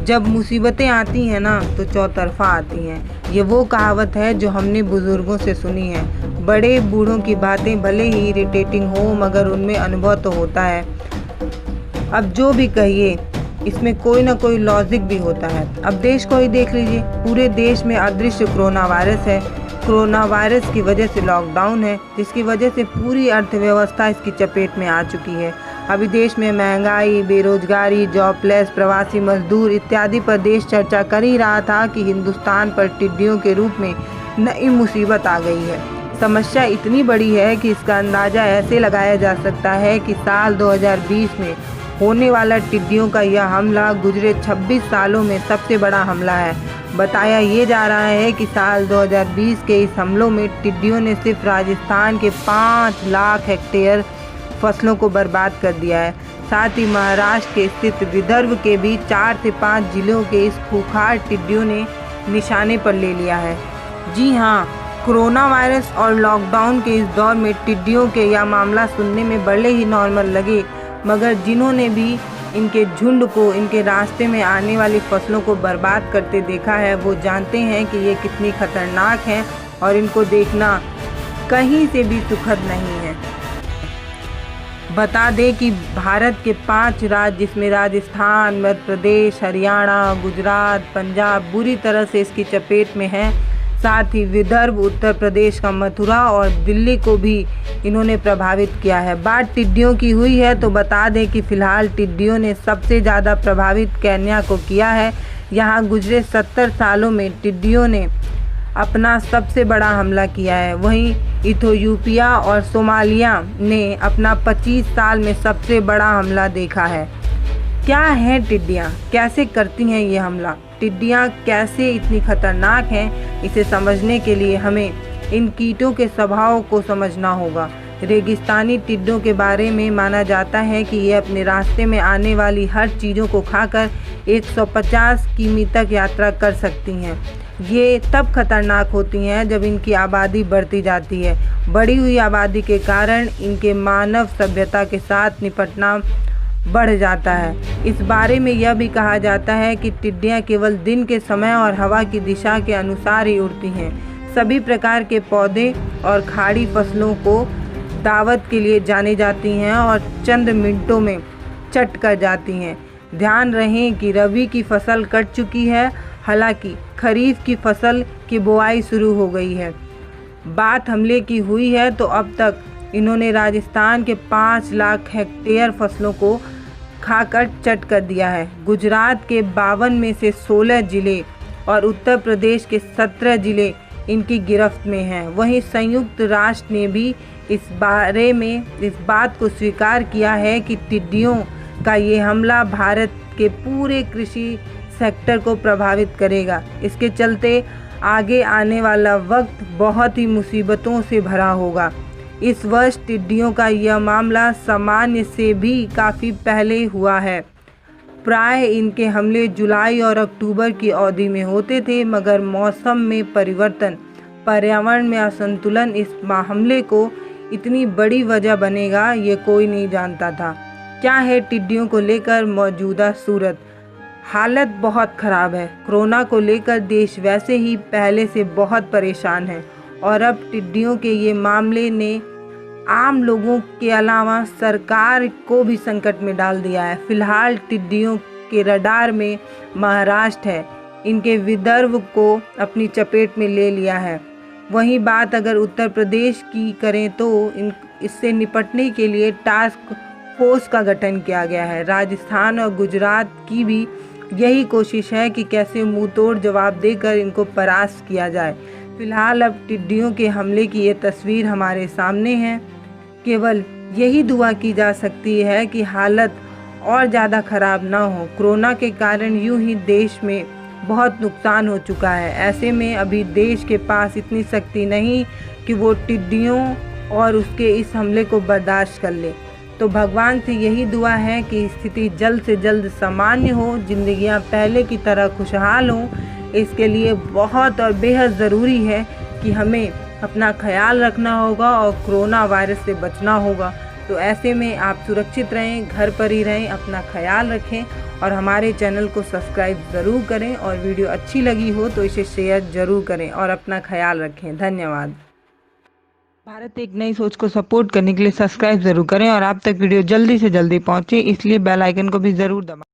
जब मुसीबतें आती हैं ना तो चौतरफा आती हैं। ये वो कहावत है जो हमने बुज़ुर्गों से सुनी है। बड़े बूढ़ों की बातें भले ही इरिटेटिंग हो मगर उनमें अनुभव तो होता है। अब जो भी कहिए इसमें कोई ना कोई लॉजिक भी होता है। अब देश को ही देख लीजिए, पूरे देश में अदृश्य कोरोना वायरस है। कोरोना वायरस की वजह से लॉकडाउन है, जिसकी वजह से पूरी अर्थव्यवस्था इसकी चपेट में आ चुकी है। अभी देश में महंगाई, बेरोजगारी, जॉबलेस, प्रवासी मजदूर इत्यादि पर देश चर्चा कर ही रहा था कि हिंदुस्तान पर टिड्डियों के रूप में नई मुसीबत आ गई है। समस्या इतनी बड़ी है कि इसका अंदाज़ा ऐसे लगाया जा सकता है कि साल 2020 में होने वाला टिड्डियों का यह हमला गुजरे 26 सालों में सबसे बड़ा हमला है। बताया ये जा रहा है कि साल 2020 के इस हमलों में टिड्डियों ने सिर्फ राजस्थान के 5 लाख हेक्टेयर फसलों को बर्बाद कर दिया है। साथ ही महाराष्ट्र के स्थित विदर्भ के भी 4 से 5 जिलों के इस खूंखार टिड्डियों ने निशाने पर ले लिया है। जी हाँ, कोरोना वायरस और लॉकडाउन के इस दौर में टिड्डियों के यह मामला सुनने में बड़े ही नॉर्मल लगे, मगर जिन्होंने भी इनके झुंड को इनके रास्ते में आने वाली फसलों को बर्बाद करते देखा है वो जानते हैं कि ये कितनी खतरनाक हैं और इनको देखना कहीं से भी सुखद नहीं है। बता दें कि भारत के 5 राज्य जिसमें राजस्थान, मध्य प्रदेश, हरियाणा, गुजरात, पंजाब बुरी तरह से इसकी चपेट में हैं। साथ ही विदर्भ, उत्तर प्रदेश का मथुरा और दिल्ली को भी इन्होंने प्रभावित किया है। बात टिड्डियों की हुई है तो बता दें कि फ़िलहाल टिड्डियों ने सबसे ज़्यादा प्रभावित केन्या को किया है। यहाँ गुजरे 70 सालों में टिड्डियों ने अपना सबसे बड़ा हमला किया है। वहीं इथियोपिया और सोमालिया ने अपना 25 साल में सबसे बड़ा हमला देखा है। क्या हैं टिड्डियाँ, कैसे करती हैं ये हमला, टिड्डियाँ कैसे इतनी खतरनाक हैं, इसे समझने के लिए हमें इन कीटों के स्वभाव को समझना होगा। रेगिस्तानी टिड्डों के बारे में माना जाता है कि ये अपने रास्ते में आने वाली हर चीज़ों को खाकर 150 किमी तक यात्रा कर सकती हैं। ये तब खतरनाक होती हैं जब इनकी आबादी बढ़ती जाती है। बढ़ी हुई आबादी के कारण इनके मानव सभ्यता के साथ निपटना बढ़ जाता है। इस बारे में यह भी कहा जाता है कि टिड्डियाँ केवल दिन के समय और हवा की दिशा के अनुसार ही उड़ती हैं। सभी प्रकार के पौधे और खाड़ी फसलों को दावत के लिए जाने जाती हैं और चंद मिनटों में चट कर जाती हैं। ध्यान रहे कि रबी की फसल कट चुकी है, हालांकि खरीफ की फसल की बुआई शुरू हो गई है। बात हमले की हुई है तो अब तक इन्होंने राजस्थान के 5 लाख हेक्टेयर फसलों को खाकर चट कर दिया है। गुजरात के 52 में से 16 जिले और उत्तर प्रदेश के 17 जिले इनकी गिरफ्त में हैं। वहीं संयुक्त राष्ट्र ने भी इस बारे में इस बात को स्वीकार किया है कि टिड्डियों का ये हमला भारत के पूरे कृषि सेक्टर को प्रभावित करेगा। इसके चलते आगे आने वाला वक्त बहुत ही मुसीबतों से भरा होगा। इस वर्ष टिड्डियों का यह मामला सामान्य से भी काफ़ी पहले हुआ है। प्राय इनके हमले जुलाई और अक्टूबर की अवधि में होते थे, मगर मौसम में परिवर्तन, पर्यावरण में असंतुलन इस हमले को इतनी बड़ी वजह बनेगा ये कोई नहीं जानता था। क्या है टिड्डियों को लेकर मौजूदा सूरत? हालत बहुत ख़राब है। कोरोना को लेकर देश वैसे ही पहले से बहुत परेशान है और अब टिड्डियों के ये मामले ने आम लोगों के अलावा सरकार को भी संकट में डाल दिया है। फिलहाल टिड्डियों के रडार में महाराष्ट्र है, इनके विदर्भ को अपनी चपेट में ले लिया है। वहीं बात अगर उत्तर प्रदेश की करें तो इससे निपटने के लिए टास्क फोर्स का गठन किया गया है। राजस्थान और गुजरात की भी यही कोशिश है कि कैसे मुंह तोड़ जवाब देकर इनको परास्त किया जाए। फिलहाल अब टिड्डियों के हमले की ये तस्वीर हमारे सामने है। केवल यही दुआ की जा सकती है कि हालत और ज़्यादा ख़राब ना हो। कोरोना के कारण यूं ही देश में बहुत नुकसान हो चुका है। ऐसे में अभी देश के पास इतनी शक्ति नहीं कि वो टिड्डियों और उसके इस हमले को बर्दाश्त कर ले। तो भगवान से यही दुआ है कि स्थिति जल्द से जल्द सामान्य हो, जिंदगियां पहले की तरह खुशहाल हों। इसके लिए बहुत और बेहद ज़रूरी है कि हमें अपना ख्याल रखना होगा और कोरोना वायरस से बचना होगा। तो ऐसे में आप सुरक्षित रहें, घर पर ही रहें, अपना ख्याल रखें और हमारे चैनल को सब्सक्राइब ज़रूर करें और वीडियो अच्छी लगी हो तो इसे शेयर ज़रूर करें और अपना ख्याल रखें। धन्यवाद। भारत एक नई सोच को सपोर्ट करने के लिए सब्सक्राइब ज़रूर करें और आप तक वीडियो जल्दी से जल्दी पहुंचे, इसलिए बेल आइकन को भी ज़रूर दबाएं।